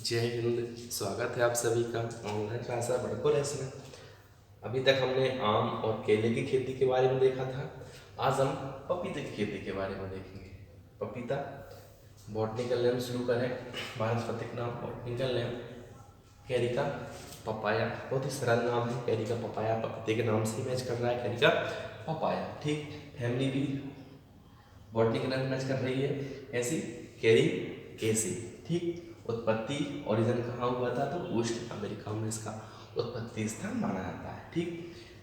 जय हिंद। स्वागत है आप सभी का ऑनलाइन क्लास बड़कोरेस में। अभी तक हमने आम और केले की खेती के बारे में देखा था। आज हम पपीते की खेती के बारे में देखेंगे। पपीता बॉटनिकल नेम शुरू करें। वानस्पतिक नाम बॉटनिकल नेम कैरिका पपाया। बहुत ही सरल नाम है कैरिका पपाया। पपीते के नाम से मैच कर रहा है कैरिका पपाया। ठीक, फैमिली भी बॉटनिकल नेम मैच कर रही है ऐसी कैरी केसी। ठीक, उत्पत्ति ओरिजिन कहाँ हुआ था तो ईस्ट अमेरिका में इसका उत्पत्ति स्थान माना जाता है। ठीक,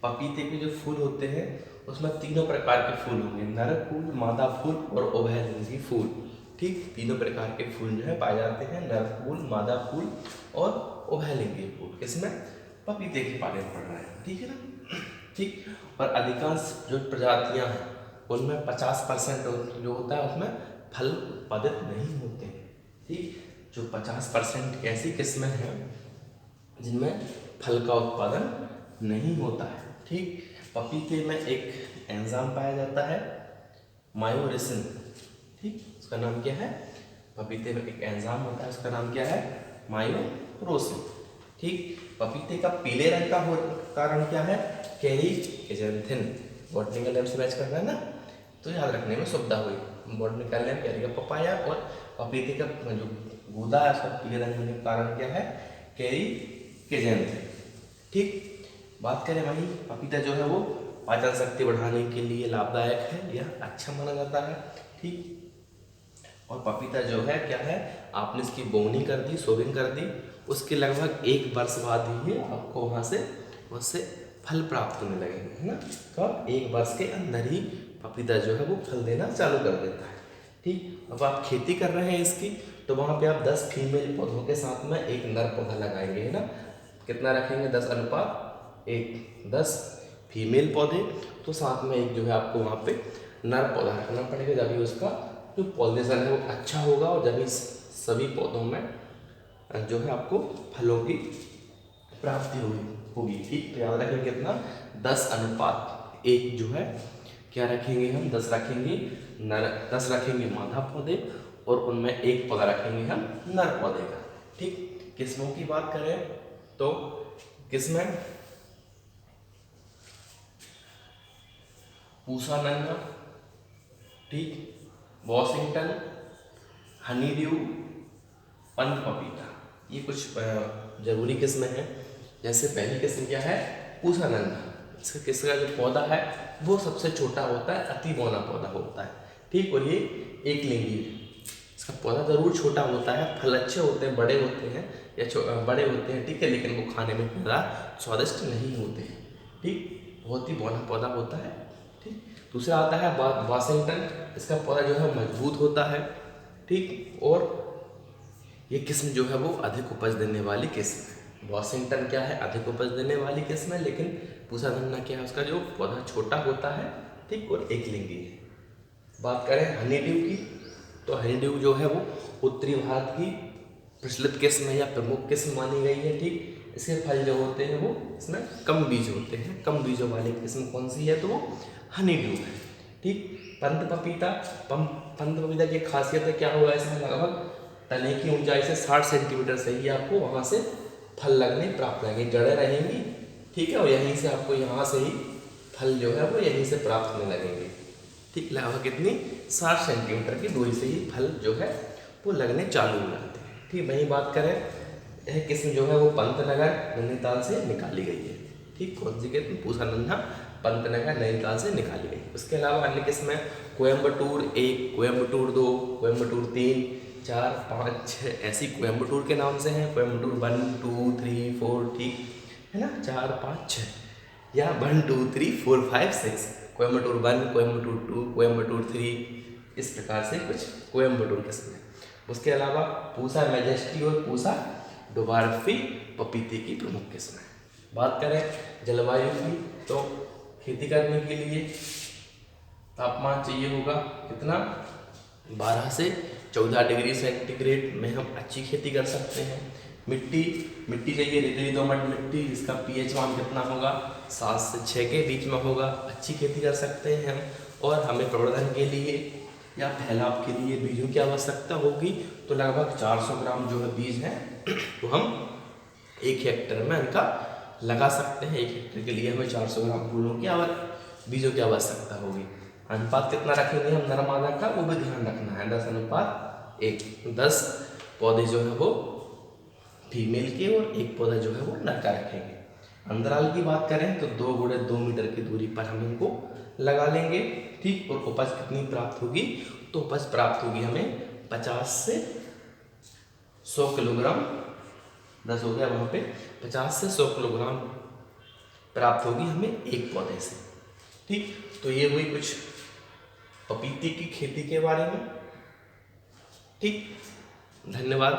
पपीते के जो फूल होते हैं उसमें तीनों प्रकार के फूल होंगे, नर फूल, मादा फूल और उभयलिंगी फूल। ठीक, तीनों प्रकार के फूल जो है पाए जाते हैं, नर फूल, मादा फूल और उभयलिंगी फूल। किसमें? पपीते के बारे में पढ़ रहे हैं। ठीक है ना। ठीक, और अधिकांश जो प्रजातियां हैं उनमें 50% जो होता है उसमें फल उत्पादित नहीं होते हैं। ठीक, जो 50% ऐसी किस्में हैं जिनमें फल का उत्पादन नहीं होता है। ठीक, पपीते में एक एंजाइम पाया जाता है मायोरिसिन। ठीक, उसका नाम क्या है? पपीते में एक एंजाइम होता है, उसका नाम क्या है? मायोरोसिन। ठीक, पपीते का पीले रंग का कारण क्या है? कैरी केजेंथिन। बॉटनिकल नेम से मैच कर रहा है ना, तो याद रखने में सुविधा हुई। बॉटनिकल नेम कैरी का पपाया और पपीते का जो गूदा है उसका पीले रंग होने का कारण क्या है? कैरी केजेंथिन। ठीक, बात करें वही पपीता जो है वो पाचन शक्ति बढ़ाने के लिए लाभदायक है, यह अच्छा माना जाता है। ठीक, और पपीता जो है क्या है, आपने इसकी बोनी कर दी, सोविंग कर दी, उसके लगभग 1 वर्ष बाद ही आपको वहाँ से उससे फल प्राप्त होने लगेंगे, है ना। कब? 1 वर्ष के अंदर ही पपीता जो है वो फल देना चालू कर देता है। ठीक, अब आप खेती कर रहे हैं इसकी, तो वहाँ पे आप 10 फीमेल पौधों के साथ में एक नर पौधा लगाएंगे, है ना। कितना रखेंगे? 10:1। 10 फीमेल पौधे तो साथ में एक जो है आपको वहाँ पे नर पौधा रखना पड़ेगा, जब भी उसका जो पॉलिनेशन है वो अच्छा होगा और जब इस सभी पौधों में जो है आपको फलों की प्राप्ति होगी। ठीक, तो याद रखेंगे कितना? 10:1 जो है क्या रखेंगे हम? 10 रखेंगे नर, 10 रखेंगे मादा पौधे और उनमें एक पौधा रखेंगे हम नर पौधे का। ठीक, किस्मों की बात करें तो किस्में पूसा नन्हा, ठीक, वॉशिंगटन, हनी ड्यू, पंत पपीता, ये कुछ जरूरी किस्में हैं। जैसे पहली किस्म क्या है? पूसा नन्हा। इसका जो पौधा है वो सबसे छोटा होता है, अति बौना पौधा होता है। ठीक, और ये एक लिंगी है। इसका पौधा जरूर छोटा होता है, फल अच्छे होते हैं, बड़े होते हैं या बड़े होते हैं, ठीक है, लेकिन वो खाने में ज़्यादा स्वादिष्ट नहीं होते हैं। ठीक, बहुत ही बौना पौधा होता है। ठीक, दूसरा आता है वाशिंगटन। इसका पौधा जो है मजबूत होता है। ठीक, और ये किस्म जो है वो अधिक उपज देने वाली किस्म है। वॉशिंगटन क्या है? अधिक उपज देने वाली किस्म है, लेकिन पूसा नन्हा क्या है? उसका जो पौधा छोटा होता है, ठीक, और एक लिंगी है। बात करें हनी ड्यू की, तो हनी ड्यू जो है वो उत्तरी भारत की प्रचलित किस्म है या प्रमुख किस्म मानी गई है। ठीक, इसके फल जो होते हैं वो इसमें कम बीज होते हैं। कम बीजों वाली किस्म कौन सी है? तो वो हनी ड्यू है। ठीक, पंत पपीता। पंत पपीता की खासियत है क्या होगा? इसमें लगभग तने की ऊंचाई से 60 सेंटीमीटर से ही आपको वहाँ से फल लगने प्राप्त लगेंगे, जड़ें रहेंगी। ठीक है, और यहीं से आपको यहाँ से ही फल जो है वो यहीं से प्राप्त होने लगेंगे। ठीक, लगभग कितनी? 60 सेंटीमीटर की दूरी से ही फल जो है वो लगने चालू हो जाते हैं। ठीक, वहीं बात करें, यह किस्म जो है वो पंतनगर नैनीताल से निकाली गई है। ठीक, कौन सी किस्म? पूसा नन्हा पंतनगर नैनीताल से निकाली गई। उसके अलावा अन्य किस्में कोयम्बटूर 1, कोयम्बटूर 2, कोयम्बटूर 3, 4, 5, 6 ऐसी कोयम्बटूर के नाम से हैं। कोयम्बटूर 1, 2, 3, 4, ठीक है ना, 4, 5, 6 या 1, 2, 3, 4, 5, 6। कोयम्बटूर 1, कोयम्बटूर 2, कोयम्बटूर 3, इस प्रकार से कुछ कोयम्बटूर किस्म है। उसके अलावा पूसा मैजेस्टी और पूसा डोवार्फी पपीते की प्रमुख किस्म है। बात करें जलवायु की, तो खेती करने के लिए तापमान चाहिए होगा कितना? 12 से 14 डिग्री सेंटीग्रेड में हम अच्छी खेती कर सकते हैं। मिट्टी चाहिए रेतीली दोमट मिट्टी, जिसका पीएच मान कितना होगा? 7 से 6 के बीच में होगा। अच्छी खेती कर सकते हैं हम। और हमें प्रवर्धन के लिए या फैलाव के लिए बीजों की आवश्यकता होगी, तो लगभग 400 ग्राम जो है बीज है तो हम 1 हेक्टेयर में इनका लगा सकते हैं। 1 हेक्टेयर के लिए हमें 400 ग्राम फूलों की और बीजों की आवश्यकता होगी। अनुपात कितना रखेंगे हम नर मादा का, वो भी ध्यान रखना है, 10:1। 10 पौधे जो है वो फीमेल के और 1 पौधा जो है वो नर का रखेंगे। अंतराल की बात करें तो 2 × 2 मीटर की दूरी पर हम इनको लगा लेंगे, ठीक। और उपज कितनी प्राप्त होगी, तो उपज प्राप्त होगी हमें 50 से 100 किलोग्राम, 10 हो गया वहाँ पे, 50 से 100 किलोग्राम प्राप्त होगी हमें 1 पौधे से, ठीक। तो ये हुई कुछ पपीते की खेती के बारे में, ठीक। धन्यवाद।